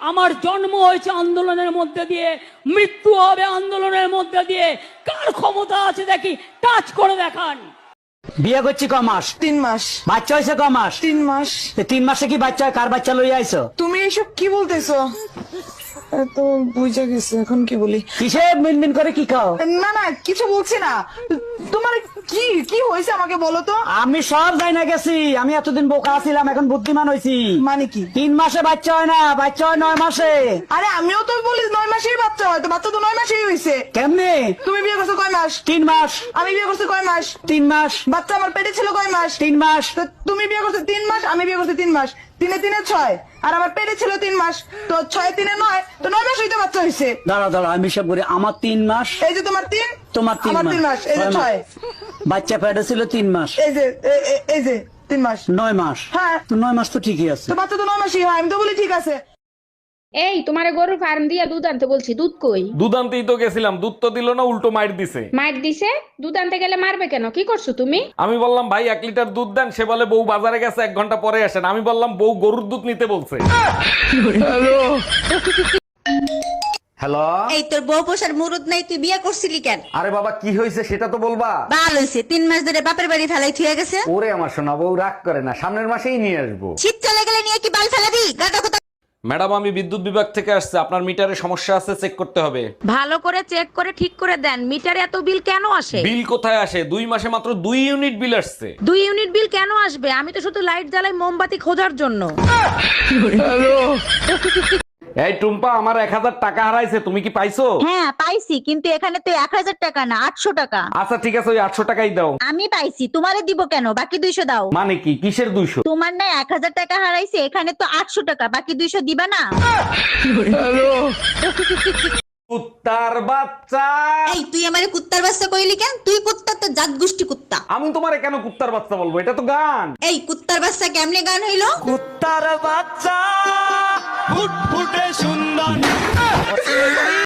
আমার জন্ম হয়েছে আন্দোলনের মধ্যে দিয়ে, মৃত্যু হবে আন্দোলনের মধ্যে দিয়ে। কার ক্ষমতা আছে দেখি, টাচ করে দেখান। বিয়ে করছি ক মাস? 3 মাস। বাচ্চা হয়েছে ক মাস? 3 মাস। 3 মাসে কি বাচ্চা হয়? কার বাচ্চা লইয়া আইছো? তুমি এসব কি বলতেছো? তো বুঝে গেছে, এখন কি বলি? কিসে মিনমিন করে কি খাও? না না, কিছু বলছি না। তোমার কি কি হয়েছে আমাকে বলো তো। আমি সব যাই না গেছি, আমি এতদিন বোকা ছিলাম, এখন বুদ্ধিমান হয়েছি। মানে কি? 3 মাসে বাচ্চা হয় না, বাচ্চা হয় 9 মাসে। আরে আমিও তো বলি 9 মাসেই বাচ্চা হয়, তো বাচ্চা তো 9 মাসেই হয়েছে। কেমনে? তুমি বিয়ে করছো কয় মাস? 3 মাস। আমি বিয়ে করছি কয় মাস? 3 মাস। বাচ্চা আমার পেটে ছিল কয় মাস? 3 মাস। তো তুমি বিয়ে করছো 3 মাস, আমি বিয়ে করছি 3 মাস। 3 এ 3 এ 6, আর আমার পেটে ছিল 3 মাস, তো 6 এ 3 এ 9, তো 9 মাস হইতে বাচ্চা হয়েছে। দাঁড়া দাঁড়া, আমি সব করি। আমার 3 মাস, এই যে তোমার 3, তোমার 3 আমার 3 মাস, এই যে 6। বাচ্চা পেটে ছিল 3 মাস, এই যে এই যে 3 মাস। 9 মাস। হ্যাঁ। তো 9 মাস তো ঠিকই আছে। তো বাচ্চা তো 9 মাসই হয়, আমি তো বলি ঠিক আছে। এই তোমার গরুর ফার্ম দিয়া দুধ আনতে বলছি, দুধ কই? দুধ আনতেই তো গেছিলাম, দুধ তো দিল না, উল্টো মাইর দিছে। মাইর দিছে? দুধ আনতে গেলে মারবে কেন? কি করছো তুমি? আমি বললাম ভাই 1 লিটার দুধ দেন, সে বলে বউ বাজারে গেছে 1 ঘন্টা পরে আসেন। আমি বললাম বউ গরুর দুধ নিতে বলছে। হ্যালো। এই তোর বউ পোষার মুরুদ নাই, তুই বিয়ে করছিলি কেন? আরে বাবা কি হয়েছে সেটা তো বলবা। বাল হইছে, 3 মাস ধরে বাপের বাড়ি ফেলাই থুয়ে গেছে। ওরে আমার সোনা বউ রাগ করে না, সামনের মাসেই নিয়ে আসবো। শীত চলে গেলে নিয়ে কি বাল ফেলাবি? গাদা কথা। ম্যাডাম আমি বিদ্যুৎ বিভাগ থেকে আসছে, আপনার মিটারে সমস্যা আছে, চেক করতে হবে। ভালো করে চেক করে ঠিক করে দেন। মিটারে এত বিল কেন আসে? বিল কোথায় আসে? 2 মাসে মাত্র 2 ইউনিট বিল আসছে। 2 ইউনিট বিল কেন আসবে? আমি তো শুধু লাইট জ্বালাই মোমবাতি খোঁজার জন্য। এই টুম্পা, আমার 1000 টাকা হারাইছে, তুমি কি পাইছো? হ্যাঁ পাইছি, কিন্তু এখানে তো 1000 টাকা না, 800 টাকা। আচ্ছা ঠিক আছে, ওই 800 টাকাই দাও। আমি পাইছি, তোমারে দিব কেন? বাকি 200 দাও। মানে কি, কিসের 200? তোমার না 1000 টাকা হারাইছে, এখানে তো 800 টাকা, বাকি 200 দিবা না? কুত্তার বাচ্চা। এই তুই আমারে কুত্তার বাচ্চা কইলি কেন? তুই কুত্তা তো জাত গোষ্ঠী কুত্তা। আমি তোমারে কেন কুত্তার বাচ্চা বলবো? এটা তো গান। এই কুত্তার বাচ্চা কেমনে গান হইলো? কুত্তার বাচ্চা